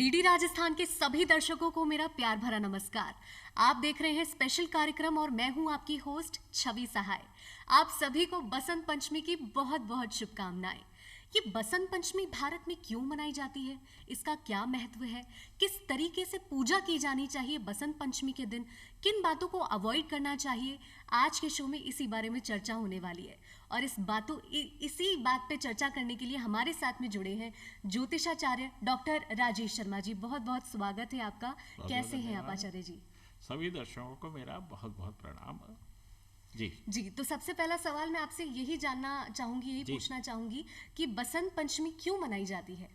DD Rajasthan के सभी दर्शकों को मेरा प्यार भरा नमस्कार। आप देख रहे हैं स्पेशल कार्यक्रम और मैं हूं आपकी होस्ट छवि सहाय। आप सभी को बसंत पंचमी की बहुत बहुत शुभकामनाएं। ये बसंत पंचमी भारत में क्यों मनाई जाती है, इसका क्या महत्व है, किस तरीके से पूजा की जानी चाहिए बसंत पंचमी के दिन, किन बातों को अवॉइड करना चाहिए, आज के शो में इसी बारे में चर्चा होने वाली है। और इसी बात पे चर्चा करने के लिए हमारे साथ में जुड़े हैं ज्योतिषाचार्य डॉक्टर राजेश शर्मा जी। बहुत बहुत स्वागत है आपका। कैसे हैं आप आचार्य जी? सभी दर्शकों को मेरा बहुत बहुत प्रणाम जी। तो सबसे पहला सवाल मैं आपसे यही जानना चाहूंगी, यही पूछना चाहूंगी कि बसंत पंचमी क्यों मनाई जाती है?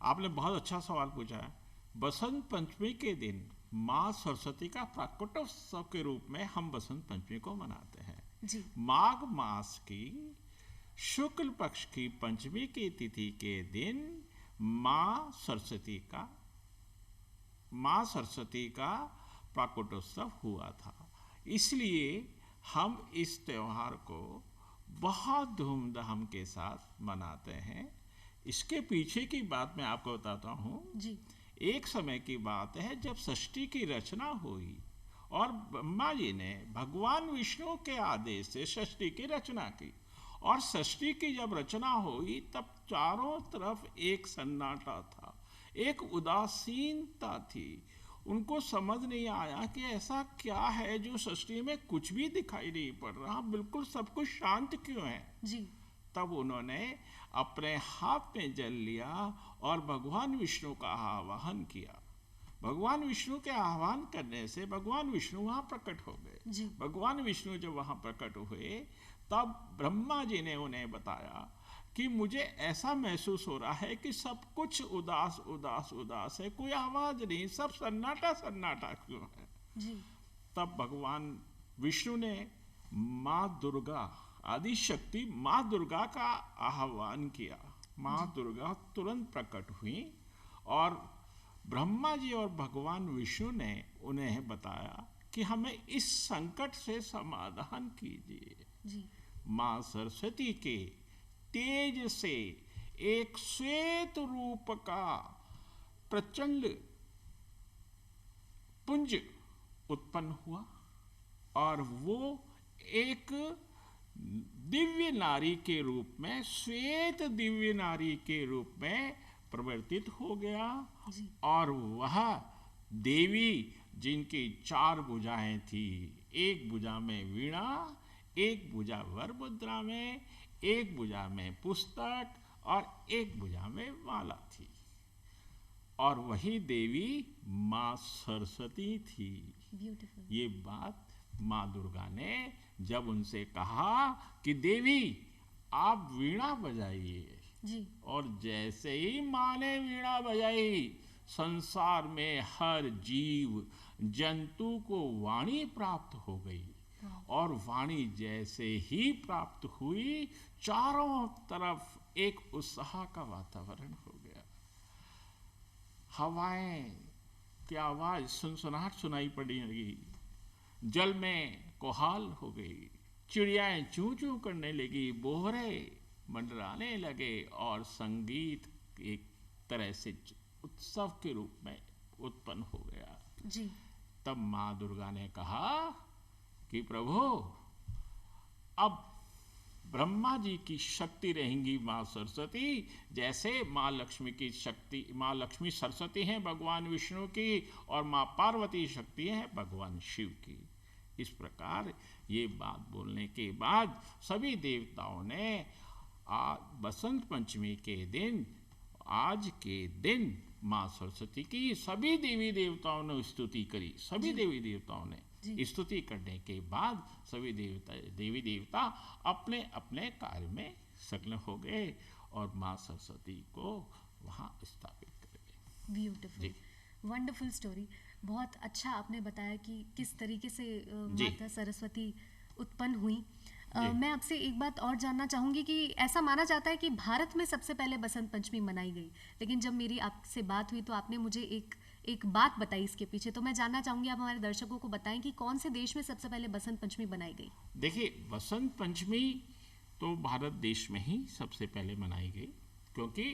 आपने बहुत अच्छा सवाल पूछा है। बसंत पंचमी के दिन माँ सरस्वती का प्राकट्योत्सव के रूप में हम बसंत पंचमी को मनाते हैं जी। माघ मास की शुक्ल पक्ष की पंचमी की तिथि के दिन माँ सरस्वती का प्राकट्योत्सव हुआ था, इसलिए हम इस त्योहार को बहुत धूमधाम के साथ मनाते हैं। इसके पीछे की बात मैं आपको बताता हूँ जी। एक समय की बात है जब षष्ठी की रचना हुई और ब्रह्मा जी ने भगवान विष्णु के आदेश से षष्ठी की रचना की। और षष्ठी की जब रचना हुई तब चारों तरफ एक सन्नाटा था, एक उदासीनता थी। उनको समझ नहीं आया कि ऐसा क्या है जो षष्ठी में कुछ भी दिखाई नहीं पड़ रहा, बिल्कुल सब कुछ शांत क्यों है जी। तब उन्होंने अपने हाथ में जल लिया और भगवान विष्णु का आवाहन किया। भगवान विष्णु के आह्वान करने से भगवान विष्णु वहां प्रकट हो गए। भगवान विष्णु जब वहां प्रकट हुए तब ब्रह्मा जी ने उन्हें बताया कि मुझे ऐसा महसूस हो रहा है कि सब कुछ उदास उदास उदास है, कोई आवाज नहीं, सब सन्नाटा सन्नाटा क्यों है जी। तब भगवान विष्णु ने माँ दुर्गा आदि शक्ति माँ दुर्गा का आह्वान किया। माँ दुर्गा तुरंत प्रकट हुई और ब्रह्मा जी और भगवान विष्णु ने उन्हें बताया कि हमें इस संकट से समाधान कीजिए। जी। माँ सरस्वती के तेज से एक श्वेत रूप का प्रचंड पुंज उत्पन्न हुआ और वो एक दिव्य नारी के रूप में, श्वेत दिव्य नारी के रूप में परिवर्तित हो गया। और वह देवी जिनकी 4 भुजाएं थी, एक भुजा में वीणा, एक भुजा वर मुद्रा में, एक भुजा में पुस्तक और एक भुजा में माला थी, और वही देवी माँ सरस्वती थी। ब्यूटीफुल। ये बात माँ दुर्गा ने जब उनसे कहा कि देवी आप वीणा बजाइए, और जैसे ही माँ ने वीणा बजाई संसार में हर जीव जंतु को वाणी प्राप्त हो गई। और वाणी जैसे ही प्राप्त हुई चारों तरफ एक उत्साह का वातावरण हो गया। हवाएं की आवाज सुनसुनाहट सुनाई पड़ने लगी, जल में कोहाल हो गई, चिड़ियाएं चूं चूं करने लगी, बोहरे मंडराने लगे और संगीत एक तरह से उत्सव के रूप में उत्पन्न हो गया जी। तब माँ दुर्गा ने कहा कि प्रभु अब ब्रह्मा जी की शक्ति रहेंगी माँ सरस्वती, जैसे माँ लक्ष्मी की शक्ति, माँ लक्ष्मी सरस्वती हैं भगवान विष्णु की, और माँ पार्वती शक्ति हैं भगवान शिव की। इस प्रकार ये बात बोलने के बाद सभी देवताओं ने बसंत पंचमी के दिन, आज के दिन माँ सरस्वती की सभी देवी देवताओं ने स्तुति करी। सभी देवी देवताओं ने स्तुति करने के बाद सभी देवी देवता अपने अपने कार्य में संलग्न हो गए और माँ सरस्वती को वहाँ स्थापित कर गए। Beautiful, wonderful story. बहुत अच्छा आपने बताया कि किस तरीके से माता सरस्वती उत्पन्न हुई। मैं आपसे एक बात और जानना चाहूंगी कि ऐसा माना जाता है कि भारत में सबसे पहले बसंत पंचमी मनाई गई, लेकिन जब मेरी आपसे बात हुई तो आपने मुझे एक बात बताई इसके पीछे, तो मैं जानना चाहूंगी आप हमारे दर्शकों को बताएं कि कौन से देश में सबसे पहले बसंत पंचमी बनाई गई। देखिए, बसंत पंचमी तो भारत देश में ही सबसे पहले मनाई गई, क्योंकि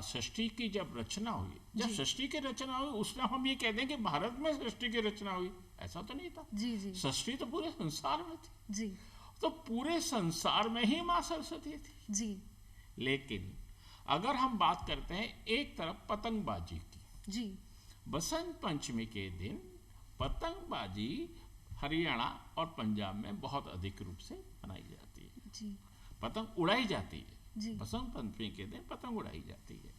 षष्ठी की जब रचना हुई, जब जी। षष्ठी की रचना हुई उस टाइम हम ये कह दें कि भारत में षष्ठी की रचना हुई, ऐसा तो नहीं था। जी जी षष्ठी तो पूरे संसार में थी, जी तो पूरे संसार में ही माँ सरस्वती थी। जी लेकिन अगर हम बात करते हैं एक तरफ पतंगबाजी की, जी बसंत पंचमी के दिन पतंगबाजी हरियाणा और पंजाब में बहुत अधिक रूप से मनाई जाती है, जी पतंग उड़ाई जाती है। जी बसंत पंचमी के दिन पतंग उड़ाई जाती है।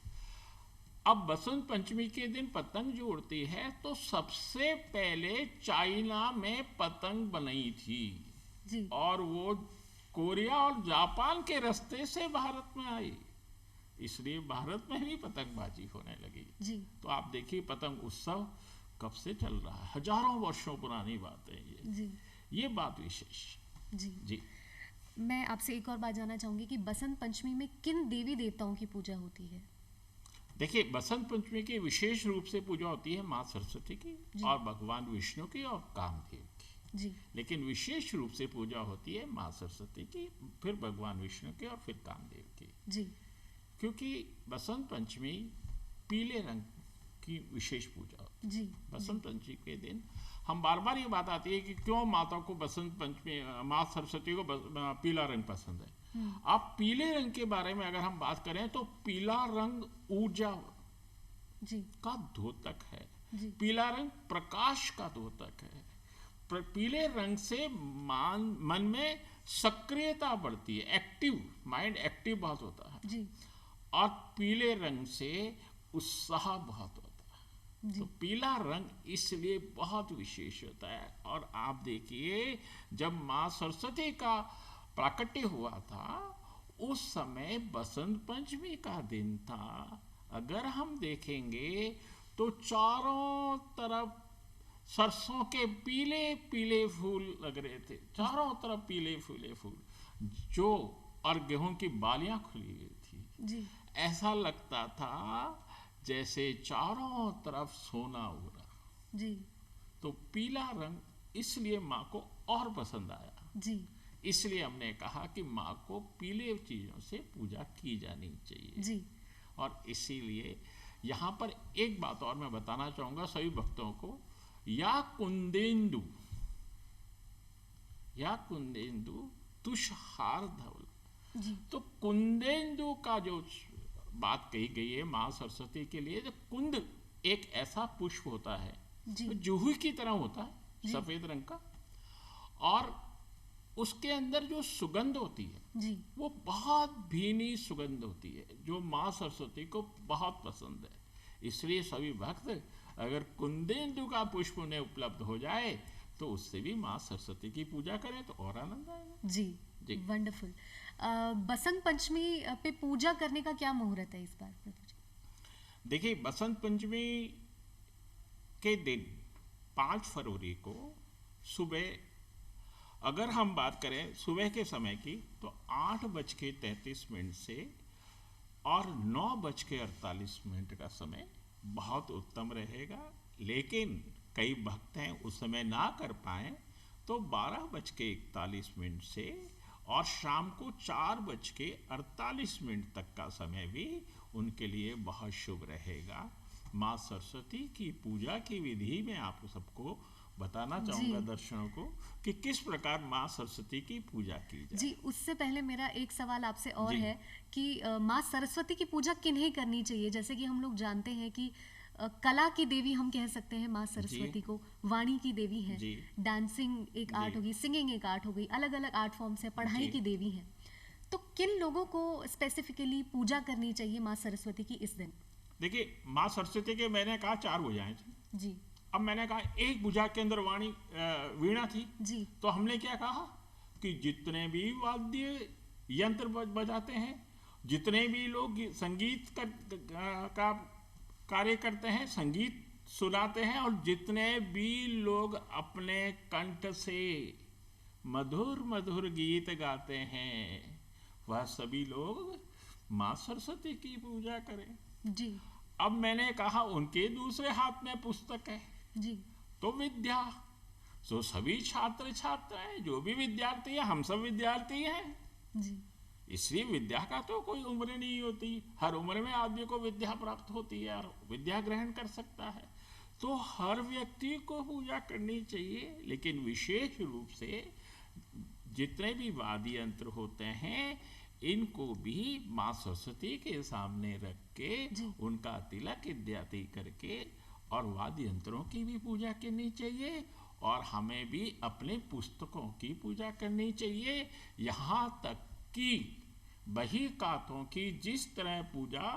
अब बसंत पंचमी के दिन पतंग जो उड़ती है तो सबसे पहले चाइना में पतंग बनी थी जी और वो कोरिया और जापान के रास्ते से भारत में आई, इसलिए भारत में भी पतंगबाजी होने लगी। जी तो आप देखिए पतंग उत्सव कब से चल रहा है, हजारों वर्षों पुरानी बात है जी ये बात विशेष। जी जी मैं आपसे एक और बात जानना चाहूंगी कि बसंत पंचमी में किन देवी देवताओं की पूजा होती है? देखिए, बसंत पंचमी की विशेष रूप से पूजा होती है माँ सरस्वती की जी। और भगवान विष्णु की और कामदेव की, जी लेकिन विशेष रूप से पूजा होती है माँ सरस्वती की, फिर भगवान विष्णु की और फिर कामदेव की। जी क्योंकि बसंत पंचमी पीले रंग की विशेष पूजा होती है। जी बसंत पंचमी के दिन हम बार बार ये बात आती है कि क्यों माता को बसंत पंचमी, माँ सरस्वती को पीला रंग पसंद है। आप पीले रंग के बारे में अगर हम बात करें तो पीला रंग ऊर्जा जी का द्योतक है, जी पीला रंग प्रकाश का द्योतक है। पीले रंग से मन में सक्रियता बढ़ती है, एक्टिव माइंड एक्टिव बहुत होता है, जी और पीले रंग से उत्साह बहुत होता है। जी तो पीला रंग इसलिए बहुत विशेष होता है। और आप देखिए जब माँ सरस्वती का प्राकट्य हुआ था उस समय बसंत पंचमी का दिन था। अगर हम देखेंगे तो चारों तरफ सरसों के पीले पीले फूल लग रहे थे, चारों तरफ पीले पीले फूल जो, और गेहूं की बालियां खुली हुई थी। जी ऐसा लगता था जैसे चारों तरफ सोना उड़ा। जी तो पीला रंग इसलिए माँ को और पसंद आया, जी इसलिए हमने कहा कि माँ को पीले चीजों से पूजा की जानी चाहिए। जी और इसीलिए यहाँ पर एक बात और मैं बताना चाहूंगा सभी भक्तों को, या कुंदेंदु तुषहार धवल। जी तो कुंदेंदु का जो बात कही गई है माँ सरस्वती के लिए, तो कुंद एक ऐसा पुष्प होता है जी जो जूही की तरह होता है, जी। सफेद रंग का, और उसके अंदर जो सुगंध होती है जी वो बहुत भीनी सुगंध होती है जो माँ सरस्वती को बहुत पसंद है। इसलिए सभी भक्त अगर कुंदेंदु का पुष्प उन्हें उपलब्ध हो जाए तो उससे भी माँ सरस्वती की पूजा करें तो और आनंद आएगा। जी जी। वंडरफुल। बसंत पंचमी पे पूजा करने का क्या मुहूर्त है इस बार, प्रभु जी? देखिए, बसंत पंचमी के दिन 5 फरवरी को सुबह, अगर हम बात करें सुबह के समय की, तो 8:33 से और 9:48 का समय बहुत उत्तम रहेगा। लेकिन कई भक्त हैं उस समय ना कर पाए तो 12:41 से और शाम को 4:48 तक का समय भी उनके लिए बहुत शुभ रहेगा। माँ सरस्वती की पूजा की विधि में आप सबको बताना चाहूंगा जी। दर्शकों को कि किस प्रकार माँ सरस्वती की पूजा की जाए। जी, उससे पहले मेरा एक सवाल आपसे और जी। है कि माँ सरस्वती की पूजा किन्हें करनी चाहिए? जैसे कि हम लोग जानते हैं कि कला की देवी हम कह सकते हैं माँ सरस्वती को, वाणी की देवी है, जी। डांसिंग एक आर्ट जी। होगी, सिंगिंग एक आर्ट हो गई, अलग अलग आर्ट फॉर्म्स है, पढ़ाई जी। की देवी है। तो किन लोगों को स्पेसिफिकली पूजा करनी चाहिए माँ सरस्वती की इस दिन? देखिए, माँ सरस्वती के मैंने कहा 4 भुजाएं थी। जी अब मैंने कहा एक भुजा के अंदर वाणी वीणा थी, जी तो हमने क्या कहा कि जितने भी वाद्य यंत्र बजाते हैं, जितने भी लोग संगीत का कार्य करते हैं, संगीत सुनाते हैं, और जितने भी लोग अपने कंठ से मधुर मधुर गीत गाते हैं, वह सभी लोग माँ सरस्वती की पूजा करें। जी अब मैंने कहा उनके दूसरे हाथ में पुस्तक है जी तो विद्या, तो सभी छात्र छात्राएं जो भी विद्यार्थी हैं, हम सब विद्यार्थी हैं, जी इसलिए विद्या का तो कोई उम्र नहीं होती, हर उम्र में आदमी को विद्या प्राप्त होती है और विद्या ग्रहण कर सकता है। तो हर व्यक्ति को पूजा करनी चाहिए, लेकिन विशेष रूप से जितने भी वाद्य यंत्र होते हैं इनको भी माँ सरस्वती के सामने रख के उनका तिलक इत्यादि करके और वाद्य यंत्रों की भी पूजा करनी चाहिए, और हमें भी अपने पुस्तकों की पूजा करनी चाहिए। यहाँ तक कि बही खातों की जिस तरह पूजा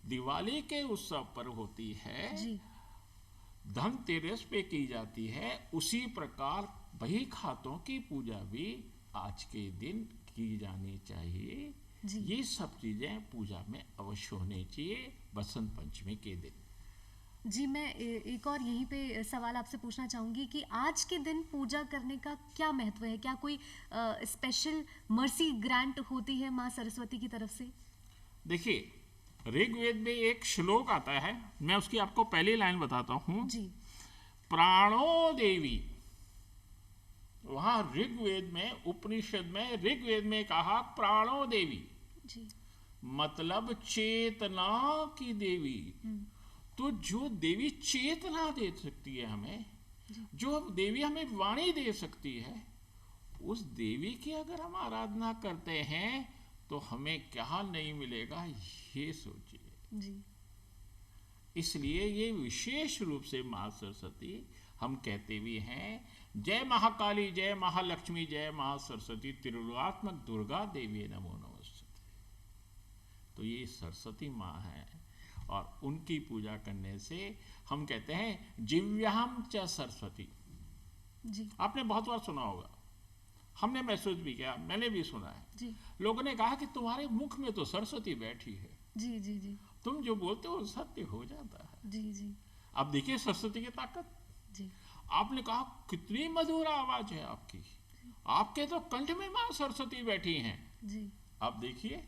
दिवाली के उत्सव पर होती है, धनतेरस पे की जाती है, उसी प्रकार बही खातों की पूजा भी आज के दिन की जानी चाहिए। ये सब चीजें पूजा में अवश्य होनी चाहिए बसंत पंचमी के दिन। जी, मैं एक और यहीं पे सवाल आपसे पूछना चाहूंगी कि आज के दिन पूजा करने का क्या महत्व है? क्या कोई स्पेशल मर्सी ग्रांट होती है माँ सरस्वती की तरफ से? देखिए, ऋग्वेद में एक श्लोक आता है, मैं उसकी आपको पहली लाइन बताता हूँ जी। प्राणो देवी, वहां ऋग्वेद में, उपनिषद में ऋग्वेद में कहा प्राणो देवी जी। मतलब चेतना की देवी। तो जो देवी चेतना दे सकती है हमें, जो देवी हमें वाणी दे सकती है, उस देवी की अगर हम आराधना करते हैं तो हमें क्या नहीं मिलेगा, ये सोचिए जी। इसलिए ये विशेष रूप से माँ सरस्वती हम कहते भी हैं, जय महाकाली, जय महालक्ष्मी, जय माँ सरस्वती, त्रिलोकात्मक दुर्गा देवी नमो नमस्ते। तो ये सरस्वती माँ है और उनकी पूजा करने से हम कहते हैं जिव्याम च सरस्वती। जी। आपने बहुत बार सुना होगा, हमने महसूस भी किया, मैंने भी सुना है जी। लोगों ने कहा कि तुम्हारे मुख में तो सरस्वती बैठी है। जी जी जी। तुम जो बोलते हो सत्य हो जाता है। जी जी। अब देखिए सरस्वती की ताकत। जी। आपने कहा कितनी मधुर आवाज है आपकी, आपके तो कंठ में माँ सरस्वती बैठी हैं। जी। अब देखिए,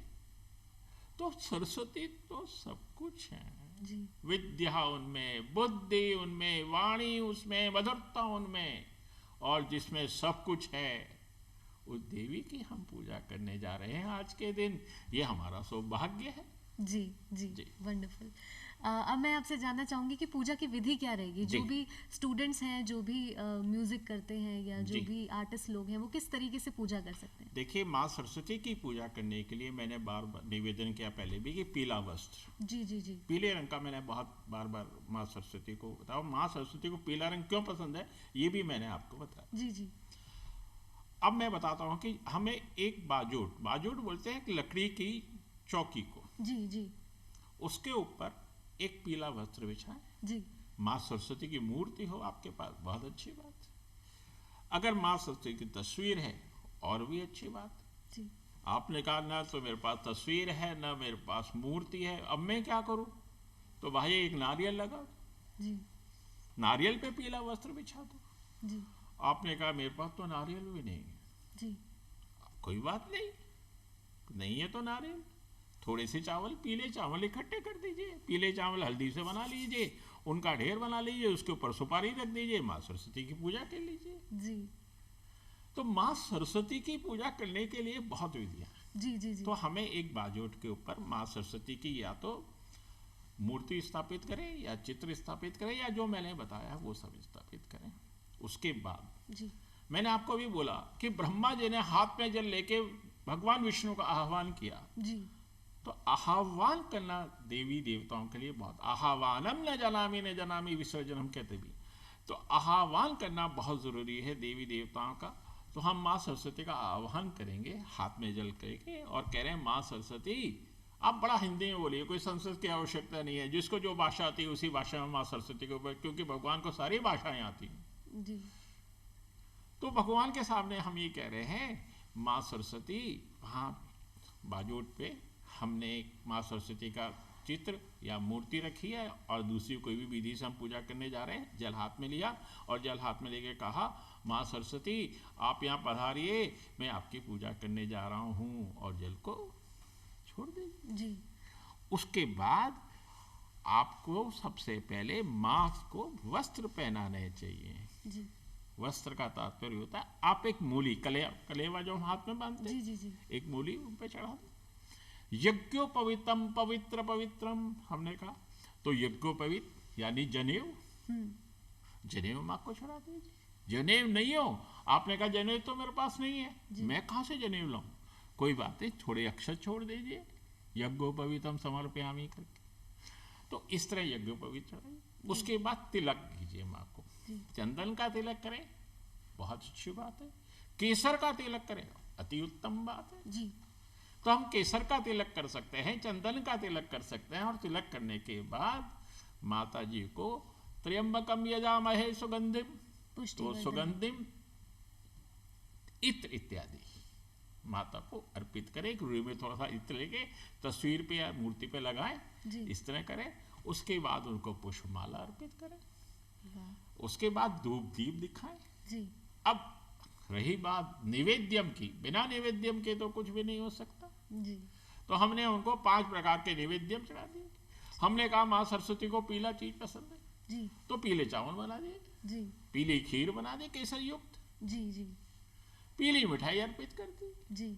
तो सरस्वती तो सब कुछ है जी। विद्या उनमें, बुद्धि उनमें, वाणी उसमें, मधुरता उनमें, और जिसमें सब कुछ है उस देवी की हम पूजा करने जा रहे हैं आज के दिन। ये हमारा सौभाग्य है। जी जी, जी। वंडरफुल। अब मैं आपसे जानना चाहूंगी कि पूजा की विधि क्या रहेगी? जो भी स्टूडेंट्स हैं, जो भी म्यूजिक करते हैं या जो भी आर्टिस्ट लोग हैं, वो किस तरीके से पूजा कर सकते हैं? देखिए, माँ सरस्वती की पूजा करने के लिए मैंने बार बार निवेदन किया पहले भी कि पीला वस्त्र, जी जी जी, पीले रंग का मैंने बहुत बार बार माँ सरस्वती को बताया। माँ सरस्वती को पीला रंग क्यों पसंद है ये भी मैंने आपको बताया। जी जी। अब मैं बताता हूँ कि हमें एक बाजूट, बाजूट बोलते हैं कि लकड़ी की चौकी को, जी जी, उसके ऊपर एक पीला वस्त्र बिछाएं। जी। माँ सरस्वती की मूर्ति हो आपके पास, बहुत अच्छी बात। अगर माँ सरस्वती की तस्वीर है और भी अच्छी बात। जी। आपने कहा ना तो मेरे पास तस्वीर है ना मेरे पास मूर्ति है, अब मैं क्या करूं? तो भाई एक नारियल लगा जी, नारियल पे पीला वस्त्र बिछा दो। जी। आपने कहा मेरे पास तो नारियल भी नहीं है। जी। कोई बात नहीं, नहीं है तो नारियल, थोड़े से चावल, पीले चावल इकट्ठे कर दीजिए, पीले चावल हल्दी से बना लीजिए, उनका ढेर बना लीजिए, उसके ऊपर सुपारी रख दीजिए, माँ सरस्वती की पूजा कर लीजिए। जी। तो माँ सरस्वती की पूजा करने के लिए बहुत विधियां हैं। जी जी जी। तो हमें एक बाजोट के ऊपर माँ सरस्वती की या तो मूर्ति स्थापित करें या चित्र स्थापित करें या जो मैंने बताया वो सब स्थापित करें। उसके बाद जी, मैंने आपको भी बोला कि ब्रह्मा जी ने हाथ में जल लेके भगवान विष्णु का आह्वान किया। जी। तो आह्वान करना देवी देवताओं के लिए बहुत, आह्वानम न जनामी विसर्जन हम कहते भी, तो आह्वान करना बहुत जरूरी है देवी देवताओं का। तो हम माँ सरस्वती का आह्वान करेंगे हाथ में जल करके और कह रहे हैं माँ सरस्वती, आप बड़ा हिंदी में बोलिए, कोई संस्कृत की आवश्यकता नहीं है, जिसको जो भाषा आती है उसी भाषा में माँ सरस्वती के ऊपर, क्योंकि भगवान को सारी भाषाएं आती हैं। जी। तो भगवान के सामने हम ये कह रहे हैं माँ सरस्वती, वहाँ बाजूट पे हमने एक माँ सरस्वती का चित्र या मूर्ति रखी है और दूसरी कोई भी विधि से हम पूजा करने जा रहे हैं। जल हाथ में लिया और जल हाथ में लेके कहा माँ सरस्वती आप यहाँ पधारिए, मैं आपकी पूजा करने जा रहा हूँ, और जल को छोड़ दीजिए। जी। उसके बाद आपको सबसे पहले माँ को वस्त्र पहनाने चाहिए। जी। वस्त्र का तात्पर्य होता है आप एक मूली, कलेवा जो हम हाथ में बांधते हैं, जी जी एक मूली उन पे चढ़ा दो। यज्ञोपवीतम पवित्र पवित्रम हमने कहा, तो यज्ञोपवीत यानी जनेऊ, जनेऊ माँ को चढ़ा दीजिए। जनेऊ नहीं हो, आपने कहा जनेऊ तो मेरे पास नहीं है, मैं कहाँ से जनेऊ लाऊं? कोई बात नहीं, थोड़े अक्षर छोड़ दीजिए, यज्ञोपवीतम समर्पयामि करके। तो इस तरह यज्ञोपवीत चढ़ाइए। उसके बाद तिलक कीजिए माँ को। चंदन का तिलक करें, बहुत अच्छी बात है। केसर का तिलक करें, अति उत्तम बात है जी। तो हम केसर का तिलक कर सकते हैं, चंदन का तिलक कर सकते हैं। और तिलक करने के बाद माता जी को त्र्यंबकम यजामहे सुगंधिम, तो सुगंधिम इत्र इत्यादि माता को अर्पित करें। रुई में थोड़ा सा इत्र लेके तस्वीर पे या मूर्ति पे लगाएं, इस तरह करें। उसके बाद उनको पुष्पमाला अर्पित करें, उसके बाद धूप दीप दिखाएं जी। अब रही बात निवेद्यम की, बिना निवेद्यम के तो कुछ भी नहीं हो सकता जी। तो हमने उनको 5 प्रकार के निवेद्यम चढ़ा दिए। हमने कहा माँ सरस्वती को पीला चीज पसंद है जी तो पीले चावल बना दिए जी पीली खीर बना दी केसर युक्त, जी जी पीली मिठाई अर्पित कर दी, जी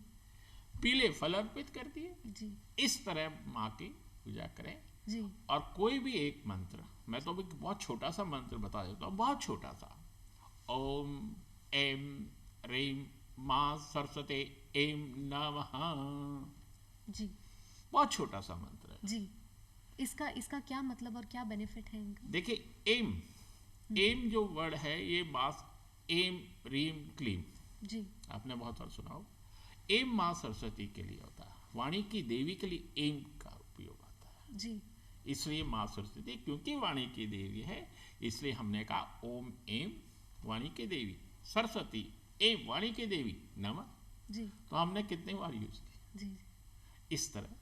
पीले फल अर्पित कर दिए। जी इस तरह माँ की पूजा करें। जी और कोई भी एक मंत्र, मैं तो अभी बहुत छोटा सा मंत्र बता देता हूँ, बहुत छोटा सा। ओम एम रीम माँ सरस्वती एम नमः, जी। बहुत छोटा सा मंत्र है जी। इसका क्या मतलब और क्या बेनिफिट है इनका? देखिए एम जो वर्ड है ये मास एम रीम क्लीम, जी। आपने बहुत बार सुना हो। एम माँ सरस्वती के लिए होता है, वाणी की देवी के लिए एम का उपयोग होता है जी। इसलिए माँ सरस्वती, क्योंकि वाणी की देवी है इसलिए हमने कहा ओम एम वाणी की देवी, सरस्वती एम वाणी की देवी नमः। जी तो हमने कितने बार यूज की। जी इस तरह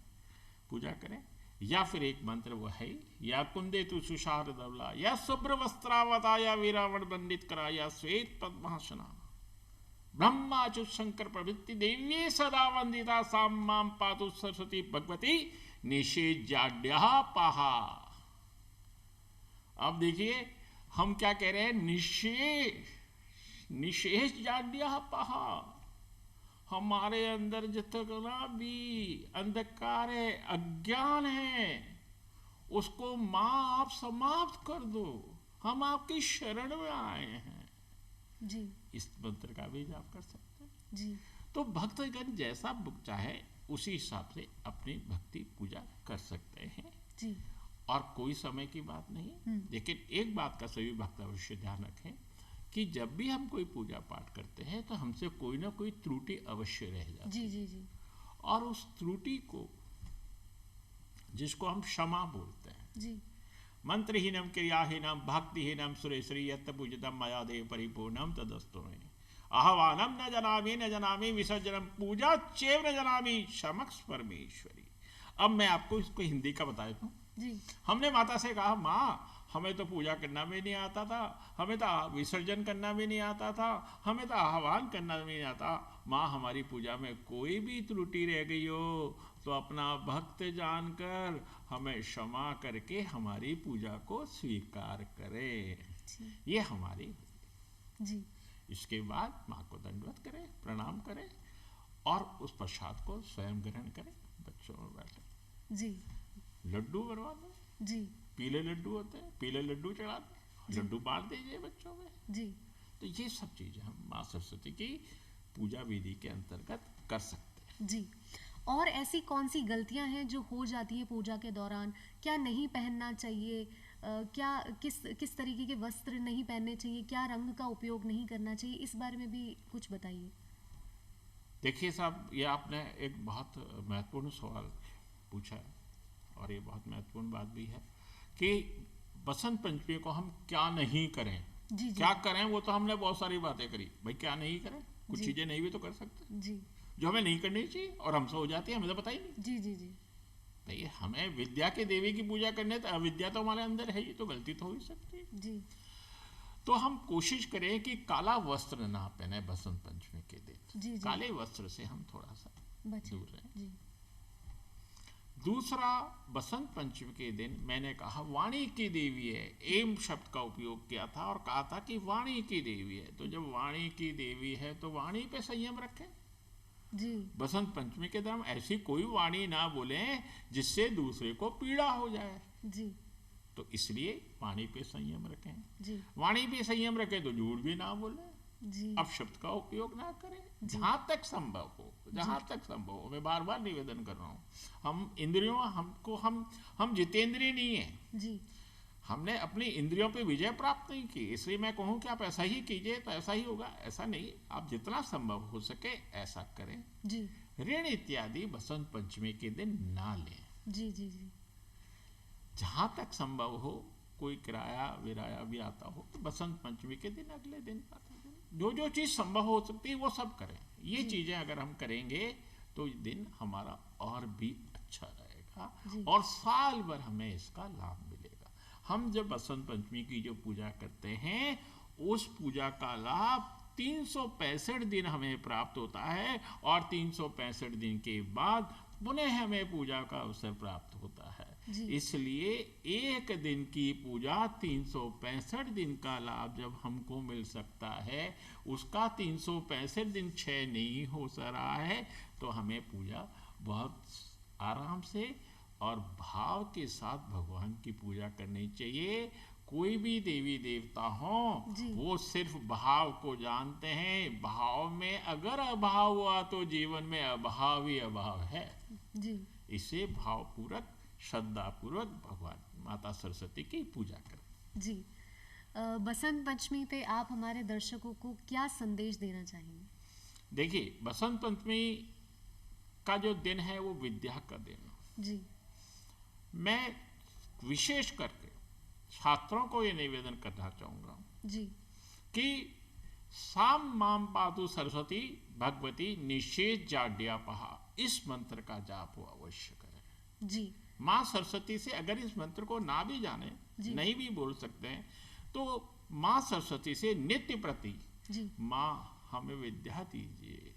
पूजा करें। या फिर एक मंत्र वो है, या कुंदे तु सुषार दवला, या शुभ्र वस्त्रावता, या वीरावण बंदित करा, या श्वेत पद्मासना, ब्रह्माचु शंकर प्रवृत्ति देव्ये सदा वंदिता, साम माम पातु सरस्वती भगवती निषेज्याड्या पाहा। अब देखिए हम क्या कह रहे हैं, निषेज्याड्या पाहा। हमारे अंदर जितना भी अंधकार है, अज्ञान है, उसको माँ आप समाप्त कर दो, हम आपकी शरण में आए हैं। जी। इस मंत्र का भी जाप कर सकते हैं जी। तो भक्तगण जैसा चाहे उसी हिसाब से अपनी भक्ति पूजा कर सकते हैं जी। और कोई समय की बात नहीं। लेकिन एक बात का सभी भक्त अवश्य ध्यान रखें कि जब भी हम कोई पूजा पाठ करते हैं तो हमसे कोई ना कोई त्रुटि अवश्य रह जाती है। जी जी जी। और उस त्रुटि को, जिसको हम क्षमा बोलते हैं, जी। मंत्रहीनम क्रियाहीनम भक्तिहीनम सुरेश्वरी यत्त पूजितम मया देव परिपूर्णम तदस्तु में आह्वानम न जनामि विसर्जनम पूजा चेव न जनामि समक्ष परमेश्वरी। अब मैं आपको इसको हिंदी का बता देता हूँ। जी। हमने माता से कहा माँ हमें तो पूजा करना भी नहीं आता था, हमें तो विसर्जन करना भी नहीं आता था, हमें तो आह्वान करना भी नहीं आता। माँ हमारी पूजा में कोई भी त्रुटि रह गई हो तो अपना भक्त जानकर हमें क्षमा करके हमारी पूजा को स्वीकार करे। ये हमारी जी। इसके बाद माँ को दंडवत करें, प्रणाम करें और उस प्रसाद को स्वयं ग्रहण करें। बच्चों में बैठे जी। लड्डू बनवा दो, जी। पीले लड्डू होते हैं, पीले लड्डू चढ़ा दें, लड्डू बांट दीजिए बच्चों में। जी। तो ये सब चीजें हम माँ सरस्वती की पूजा विधि के अंतर्गत कर सकते हैं। जी। और ऐसी कौन सी गलतियां हैं जो हो जाती है पूजा के दौरान? क्या नहीं पहनना चाहिए? क्या किस तरीके के वस्त्र नहीं पहनने चाहिए? क्या रंग का उपयोग नहीं करना चाहिए? इस बारे में भी कुछ बताइए। देखिए साहब, ये आपने एक बहुत महत्वपूर्ण सवाल पूछा है और ये बहुत महत्वपूर्ण बात भी है कि बसंत पंचमी को हम क्या नहीं करें। जी। क्या करें वो तो हमने बहुत सारी बातें करी, भाई क्या नहीं करें, कुछ चीजें नहीं भी तो कर सकते जी। जो हमें नहीं करनी चाहिए और हमसे हो जाती है, हमें तो पता ही नहीं। जी जी जी। भाई हमें विद्या के देवी की पूजा करने तो अविद्या तो हमारे अंदर है, ये तो गलती तो हो ही सकती है। जी। तो हम कोशिश करें कि काला वस्त्र ना पहने बसंत पंचमी के दिन। जी जी। काले वस्त्र से हम थोड़ा सा बचे। दूर रहें। जी। दूसरा, बसंत पंचमी के दिन मैंने कहा वाणी की देवी है, एम शब्द का उपयोग किया था और कहा था कि वाणी की देवी है। तो जब वाणी की देवी है तो वाणी पे संयम रखें। जी बसंत पंचमी के दिन हम ऐसी कोई वाणी ना बोले जिससे दूसरे को पीड़ा हो जाए। जी तो इसलिए वाणी पे संयम रखें। जी वाणी पे संयम रखें तो झूठ भी ना बोले, जी अपशब्द का उपयोग ना करें, जहां तक संभव हो, जहां तक संभव हो। मैं बार बार निवेदन कर रहा हूं, हम इंद्रियों हमको हम जितेंद्रिय नहीं है। जी हमने अपनी इंद्रियों पे विजय प्राप्त नहीं की, इसलिए मैं कहूं कि आप ऐसा ही कीजिए तो ऐसा ही होगा, ऐसा नहीं। आप जितना संभव हो सके ऐसा करें। जी ऋण इत्यादि बसंत पंचमी के दिन ना लें। जी जी जी जहां तक संभव हो, कोई किराया विराया भी आता हो तो बसंत पंचमी के दिन, अगले दिन, जो जो चीज संभव हो सकती है वो सब करें। ये चीजें अगर हम करेंगे तो दिन हमारा और भी अच्छा रहेगा और साल भर हमें इसका लाभ मिलेगा। हम जब बसंत पंचमी की जो पूजा करते हैं उस पूजा का लाभ 365 दिन हमें प्राप्त होता है और 365 दिन के बाद पुनः हमें पूजा का अवसर प्राप्त होता है। इसलिए एक दिन की पूजा 365 दिन का लाभ जब हमको मिल सकता है, उसका 365 दिन क्षय नहीं हो रहा है, तो हमें पूजा बहुत आराम से और भाव के साथ भगवान की पूजा करनी चाहिए। कोई भी देवी देवता हो वो सिर्फ भाव को जानते हैं। भाव में अगर अभाव हुआ तो जीवन में अभाव ही अभाव है। जी इसे भावपूर्वक श्रद्धा पूर्वक भगवान माता सरस्वती की पूजा करें। जी बसंत पंचमी पे आप हमारे दर्शकों को क्या संदेश देना चाहेंगे? देखिए, बसंत पंचमी का जो दिन है वो विद्या का दिन है। जी मैं विशेष करके छात्रों को ये निवेदन करना चाहूंगा जी कि साम माम पातु सरस्वती भगवती निषेध जाड्यापहा, इस मंत्र का जाप वो अवश्य करें। जी माँ सरस्वती से अगर इस मंत्र को ना भी जाने, नहीं भी बोल सकते हैं, तो माँ सरस्वती से नित्य प्रति माँ हमें विद्या दीजिए,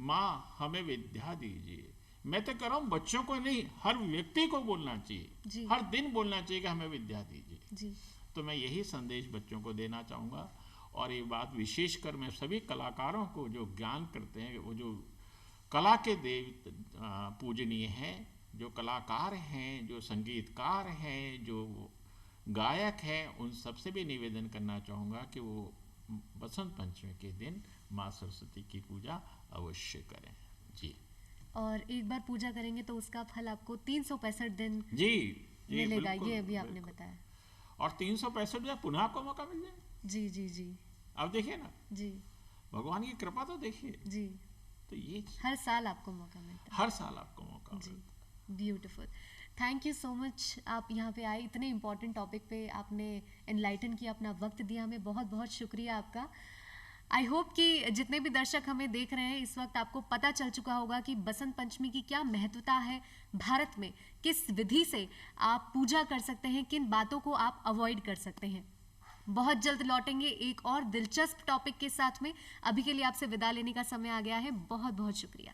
माँ हमें विद्या दीजिए। मैं तो कह रहा हूँ बच्चों को नहीं, हर व्यक्ति को बोलना चाहिए, हर दिन बोलना चाहिए कि हमें विद्या दीजिए। तो मैं यही संदेश बच्चों को देना चाहूँगा। और ये बात विशेषकर मैं सभी कलाकारों को जो ज्ञान करते हैं, वो जो कला के देव पूजनीय हैं, जो कलाकार हैं, जो संगीतकार हैं, जो गायक हैं, उन सबसे भी निवेदन करना चाहूँगा कि वो बसंत पंचमी के दिन माँ सरस्वती की पूजा अवश्य करें। जी और एक बार पूजा करेंगे तो उसका फल आपको 365 दिन जी मिलेगा, ये अभी आपने बताया। और 365 दिन पुनः आपको मौका मिल जाए। जी जी जी अब देखिए ना, जी भगवान की कृपा तो देखिए जी। तो ये हर साल आपको मौका मिलता है। हर साल आपको मौका मिलता है। Beautiful, thank you so much. आप यहाँ पे आए, इतने इम्पोर्टेंट टॉपिक पे आपने एनलाइटन किया, अपना वक्त दिया हमें, बहुत बहुत शुक्रिया आपका। आई होप कि जितने भी दर्शक हमें देख रहे हैं इस वक्त आपको पता चल चुका होगा कि बसंत पंचमी की क्या महत्वता है भारत में, किस विधि से आप पूजा कर सकते हैं, किन बातों को आप अवॉइड कर सकते हैं। बहुत जल्द लौटेंगे एक और दिलचस्प टॉपिक के साथ में। अभी के लिए आपसे विदा लेने का समय आ गया है। बहुत बहुत शुक्रिया।